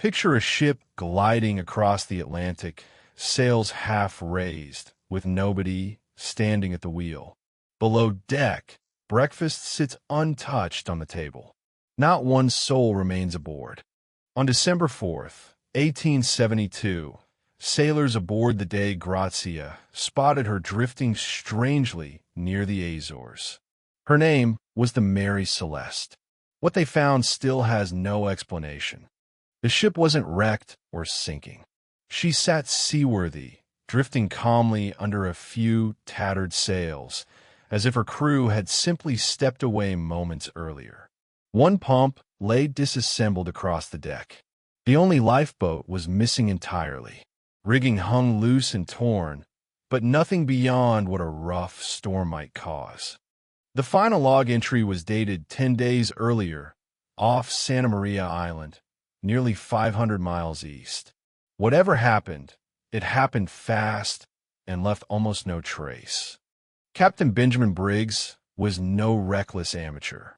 Picture a ship gliding across the Atlantic, sails half raised, with nobody standing at the wheel. Below deck, breakfast sits untouched on the table. Not one soul remains aboard. On December 4th, 1872, sailors aboard the Dei Grazia spotted her drifting strangely near the Azores. Her name was the Mary Celeste. What they found still has no explanation. The ship wasn't wrecked or sinking. She sat seaworthy, drifting calmly under a few tattered sails, as if her crew had simply stepped away moments earlier. One pump lay disassembled across the deck. The only lifeboat was missing entirely. Rigging hung loose and torn, but nothing beyond what a rough storm might cause. The final log entry was dated 10 days earlier, off Santa Maria Island, nearly 500 miles east. Whatever happened, it happened fast and left almost no trace. Captain Benjamin Briggs was no reckless amateur.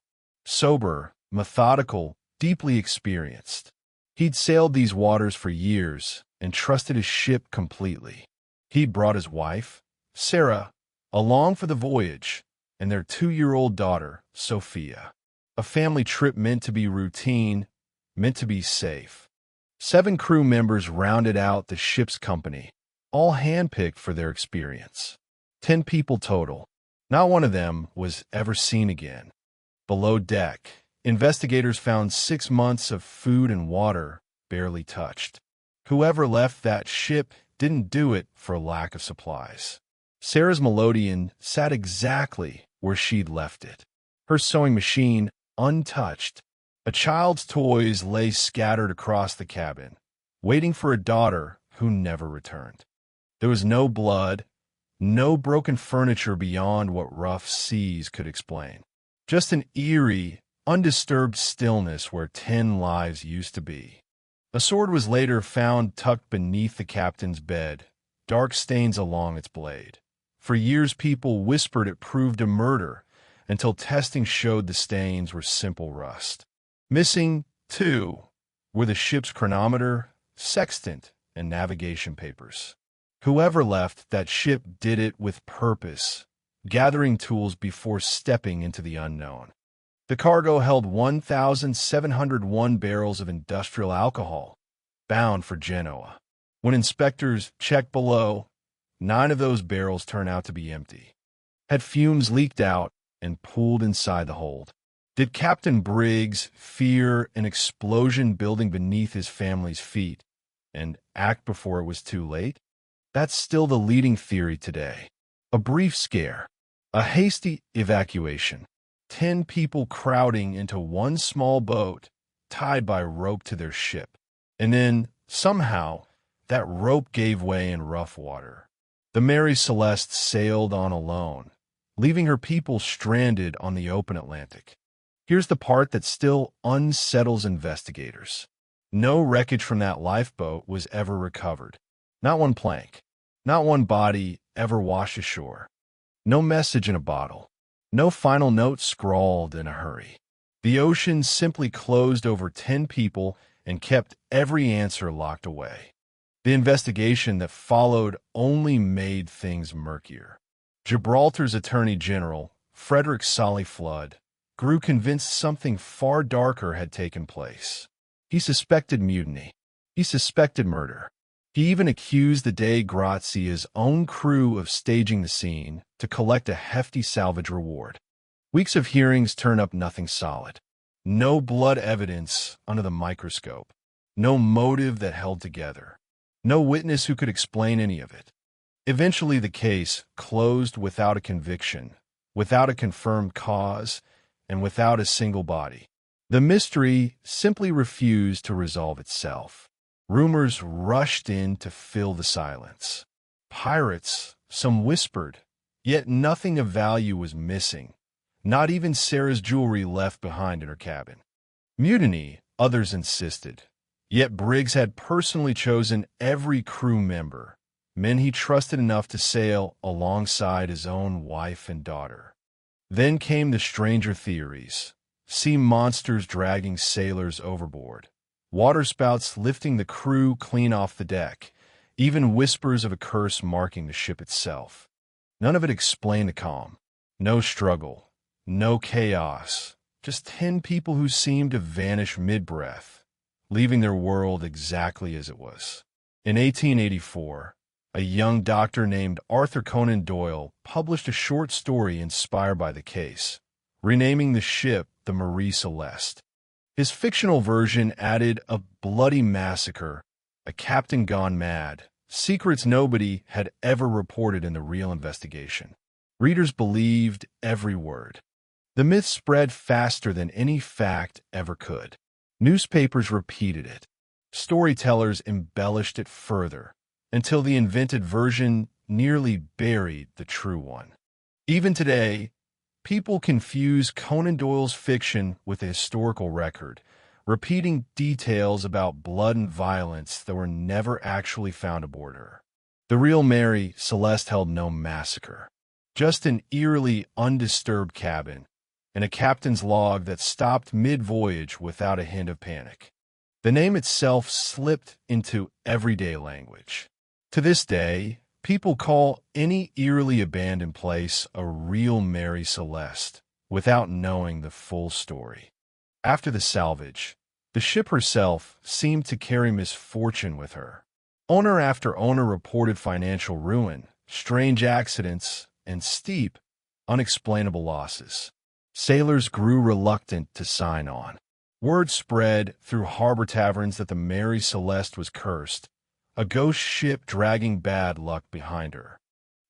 Sober, methodical, deeply experienced. He'd sailed these waters for years and trusted his ship completely. He'd brought his wife, Sarah, along for the voyage, and their 2-year-old daughter, Sophia. A family trip meant to be routine, meant to be safe. 7 crew members rounded out the ship's company, all handpicked for their experience. 10 people total. Not one of them was ever seen again. Below deck, investigators found 6 months of food and water barely touched. Whoever left that ship didn't do it for lack of supplies. Sarah's melodeon sat exactly where she'd left it. Her sewing machine untouched. A child's toys lay scattered across the cabin, waiting for a daughter who never returned. There was no blood, no broken furniture beyond what rough seas could explain. Just an eerie, undisturbed stillness where 10 lives used to be. A sword was later found tucked beneath the captain's bed, dark stains along its blade. For years people whispered it proved a murder, until testing showed the stains were simple rust. Missing, too, were the ship's chronometer, sextant, and navigation papers. Whoever left that ship did it with purpose, gathering tools before stepping into the unknown. The cargo held 1,701 barrels of industrial alcohol, bound for Genoa. When inspectors checked below, 9 of those barrels turned out to be empty. Had fumes leaked out and pooled inside the hold? Did Captain Briggs fear an explosion building beneath his family's feet and act before it was too late? That's still the leading theory today. A brief scare, a hasty evacuation, 10 people crowding into one small boat tied by rope to their ship. And then, somehow, that rope gave way in rough water. The Mary Celeste sailed on alone, leaving her people stranded on the open Atlantic. Here's the part that still unsettles investigators. No wreckage from that lifeboat was ever recovered. Not one plank. Not one body ever washed ashore. No message in a bottle. No final note scrawled in a hurry. The ocean simply closed over 10 people and kept every answer locked away. The investigation that followed only made things murkier. Gibraltar's Attorney General, Frederick Solly Flood, grew convinced something far darker had taken place. He suspected mutiny. He suspected murder. He even accused the Dei Grazia's own crew of staging the scene to collect a hefty salvage reward. Weeks of hearings turned up nothing solid. No blood evidence under the microscope. No motive that held together. No witness who could explain any of it. Eventually the case closed without a conviction, without a confirmed cause, and without a single body. The mystery simply refused to resolve itself. Rumors rushed in to fill the silence. Pirates, some whispered, yet nothing of value was missing, not even Sarah's jewelry left behind in her cabin. Mutiny, others insisted, yet Briggs had personally chosen every crew member, men he trusted enough to sail alongside his own wife and daughter. Then came the stranger theories, sea monsters dragging sailors overboard, waterspouts lifting the crew clean off the deck, even whispers of a curse marking the ship itself. None of it explained the calm. No struggle, no chaos, just 10 people who seemed to vanish mid-breath, leaving their world exactly as it was. In 1884, a young doctor named Arthur Conan Doyle published a short story inspired by the case, renaming the ship the Mary Celeste. His fictional version added a bloody massacre, a captain gone mad, secrets nobody had ever reported in the real investigation. Readers believed every word. The myth spread faster than any fact ever could. Newspapers repeated it. Storytellers embellished it further, until the invented version nearly buried the true one. Even today, people confuse Conan Doyle's fiction with a historical record, repeating details about blood and violence that were never actually found aboard her. The real Mary Celeste held no massacre, just an eerily undisturbed cabin, and a captain's log that stopped mid-voyage without a hint of panic. The name itself slipped into everyday language. To this day, people call any eerily abandoned place a real Mary Celeste without knowing the full story. After the salvage, the ship herself seemed to carry misfortune with her. Owner after owner reported financial ruin, strange accidents, and steep, unexplainable losses. Sailors grew reluctant to sign on. Word spread through harbor taverns that the Mary Celeste was cursed, a ghost ship dragging bad luck behind her.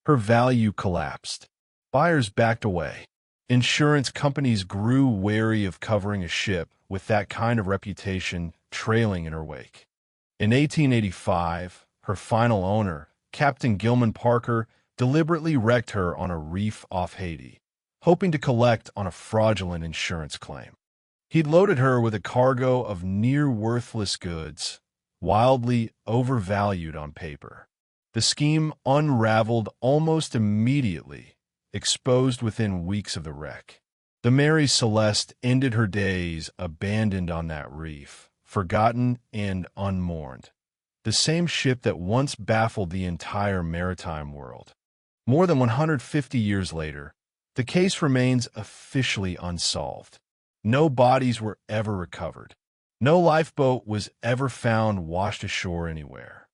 Her value collapsed. Buyers backed away. Insurance companies grew wary of covering a ship with that kind of reputation trailing in her wake. In 1885, her final owner, Captain Gilman Parker, deliberately wrecked her on a reef off Haiti, hoping to collect on a fraudulent insurance claim. He'd loaded her with a cargo of near-worthless goods, wildly overvalued on paper. The scheme unraveled almost immediately, exposed within weeks of the wreck. The Mary Celeste ended her days abandoned on that reef, forgotten and unmourned. The same ship that once baffled the entire maritime world. More than 150 years later, the case remains officially unsolved. No bodies were ever recovered. No lifeboat was ever found washed ashore anywhere.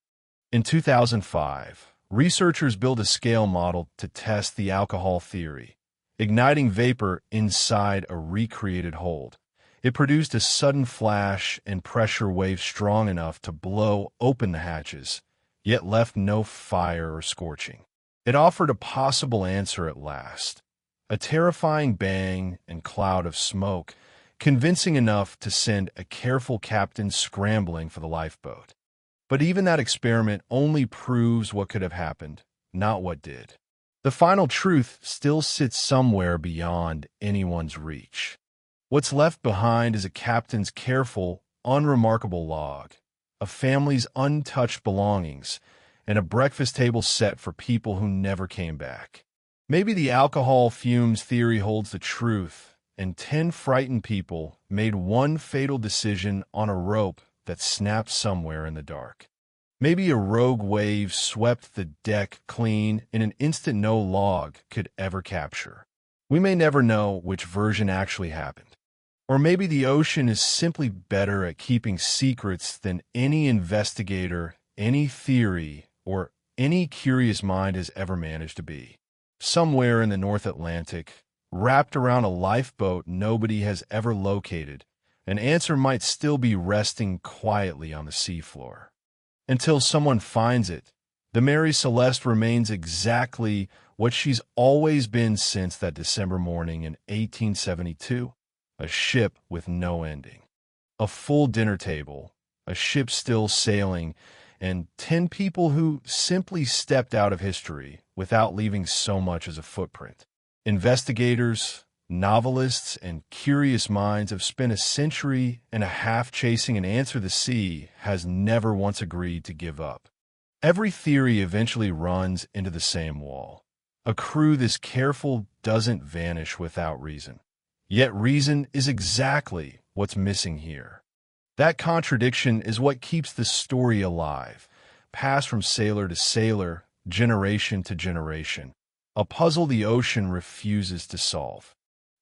In 2005, researchers built a scale model to test the alcohol theory, igniting vapor inside a recreated hold. It produced a sudden flash and pressure wave strong enough to blow open the hatches, yet left no fire or scorching. It offered a possible answer at last, a terrifying bang and cloud of smoke, convincing enough to send a careful captain scrambling for the lifeboat. But even that experiment only proves what could have happened, not what did. The final truth still sits somewhere beyond anyone's reach. What's left behind is a captain's careful, unremarkable log, a family's untouched belongings, and a breakfast table set for people who never came back. Maybe the alcohol fumes theory holds the truth, and 10 frightened people made one fatal decision on a rope that snapped somewhere in the dark. Maybe a rogue wave swept the deck clean in an instant no log could ever capture. We may never know which version actually happened. Or maybe the ocean is simply better at keeping secrets than any investigator, any theory, or any curious mind has ever managed to be. Somewhere in the North Atlantic, wrapped around a lifeboat nobody has ever located, an answer might still be resting quietly on the seafloor. Until someone finds it, the Mary Celeste remains exactly what she's always been since that December morning in 1872, a ship with no ending. A full dinner table, a ship still sailing, and 10 people who simply stepped out of history without leaving so much as a footprint. Investigators, novelists, and curious minds have spent a century and a half chasing an answer the sea has never once agreed to give up. Every theory eventually runs into the same wall. A crew this careful doesn't vanish without reason. Yet reason is exactly what's missing here. That contradiction is what keeps the story alive, passed from sailor to sailor, generation to generation. A puzzle the ocean refuses to solve.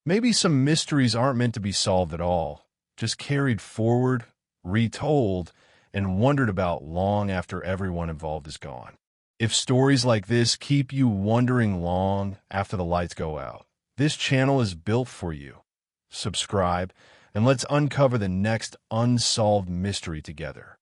Maybe some mysteries aren't meant to be solved at all, just carried forward, retold, and wondered about long after everyone involved is gone. If stories like this keep you wondering long after the lights go out, this channel is built for you. Subscribe, and let's uncover the next unsolved mystery together.